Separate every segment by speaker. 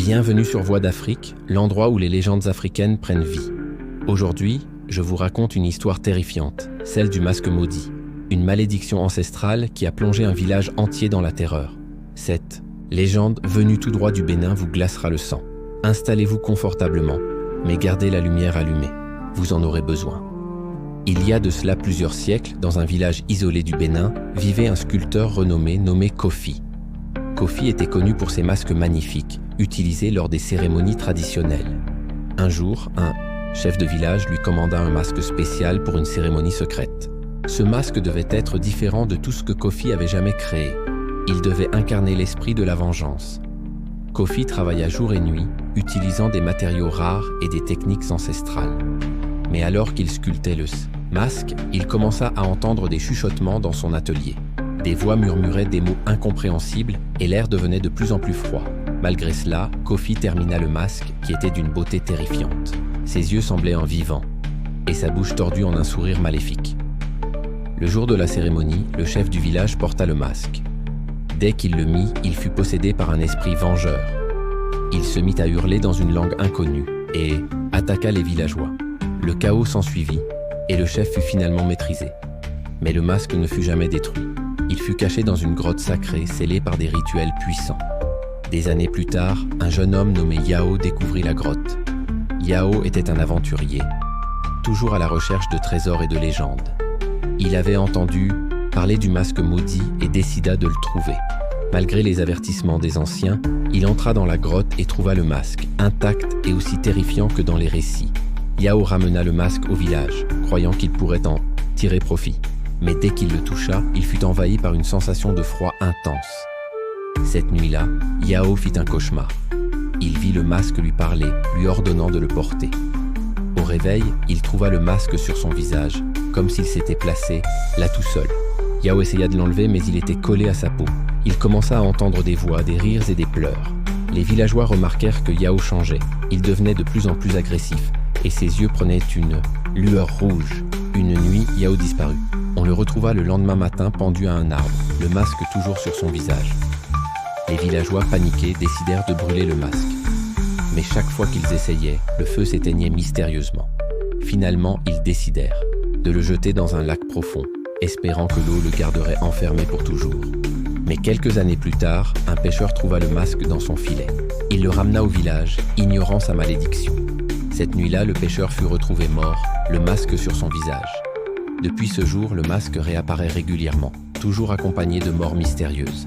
Speaker 1: Bienvenue sur Voix d'Afrique, l'endroit où les légendes africaines prennent vie. Aujourd'hui, je vous raconte une histoire terrifiante, celle du masque maudit. Une malédiction ancestrale qui a plongé un village entier dans la terreur. Cette légende venue tout droit du Bénin vous glacera le sang. Installez-vous confortablement, mais gardez la lumière allumée. Vous en aurez besoin. Il y a de cela plusieurs siècles, dans un village isolé du Bénin, vivait un sculpteur nommé Kofi. Kofi était connu pour ses masques magnifiques, utilisés lors des cérémonies traditionnelles. Un jour, un chef de village lui commanda un masque spécial pour une cérémonie secrète. Ce masque devait être différent de tout ce que Kofi avait jamais créé. Il devait incarner l'esprit de la vengeance. Kofi travailla jour et nuit, utilisant des matériaux rares et des techniques ancestrales. Mais alors qu'il sculptait le masque, il commença à entendre des chuchotements dans son atelier. Des voix murmuraient des mots incompréhensibles et l'air devenait de plus en plus froid. Malgré cela, Kofi termina le masque qui était d'une beauté terrifiante. Ses yeux semblaient en vivant et sa bouche tordue en un sourire maléfique. Le jour de la cérémonie, le chef du village porta le masque. Dès qu'il le mit, il fut possédé par un esprit vengeur. Il se mit à hurler dans une langue inconnue et attaqua les villageois. Le chaos s'ensuivit et le chef fut finalement maîtrisé. Mais le masque ne fut jamais détruit. Il fut caché dans une grotte sacrée scellée par des rituels puissants. Des années plus tard, un jeune homme nommé Yao découvrit la grotte. Yao était un aventurier, toujours à la recherche de trésors et de légendes. Il avait entendu parler du masque maudit et décida de le trouver. Malgré les avertissements des anciens, il entra dans la grotte et trouva le masque, intact et aussi terrifiant que dans les récits. Yao ramena le masque au village, croyant qu'il pourrait en tirer profit. Mais dès qu'il le toucha, il fut envahi par une sensation de froid intense. Cette nuit-là, Yao fit un cauchemar. Il vit le masque lui parler, lui ordonnant de le porter. Au réveil, il trouva le masque sur son visage, comme s'il s'était placé là tout seul. Yao essaya de l'enlever, mais il était collé à sa peau. Il commença à entendre des voix, des rires et des pleurs. Les villageois remarquèrent que Yao changeait. Il devenait de plus en plus agressif, et ses yeux prenaient une lueur rouge. Une nuit, Yao disparut. On le retrouva le lendemain matin pendu à un arbre, le masque toujours sur son visage. Les villageois, paniqués, décidèrent de brûler le masque. Mais chaque fois qu'ils essayaient, le feu s'éteignait mystérieusement. Finalement, ils décidèrent de le jeter dans un lac profond, espérant que l'eau le garderait enfermé pour toujours. Mais quelques années plus tard, un pêcheur trouva le masque dans son filet. Il le ramena au village, ignorant sa malédiction. Cette nuit-là, le pêcheur fut retrouvé mort, le masque sur son visage. Depuis ce jour, le masque réapparaît régulièrement, toujours accompagné de morts mystérieuses.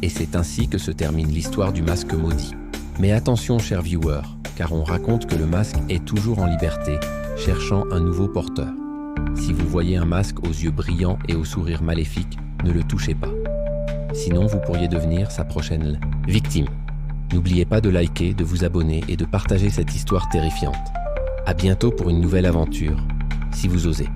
Speaker 1: Et c'est ainsi que se termine l'histoire du masque maudit. Mais attention, chers viewers, car on raconte que le masque est toujours en liberté, cherchant un nouveau porteur. Si vous voyez un masque aux yeux brillants et au sourire maléfique, ne le touchez pas. Sinon, vous pourriez devenir sa prochaine victime. N'oubliez pas de liker, de vous abonner et de partager cette histoire terrifiante. À bientôt pour une nouvelle aventure, si vous osez.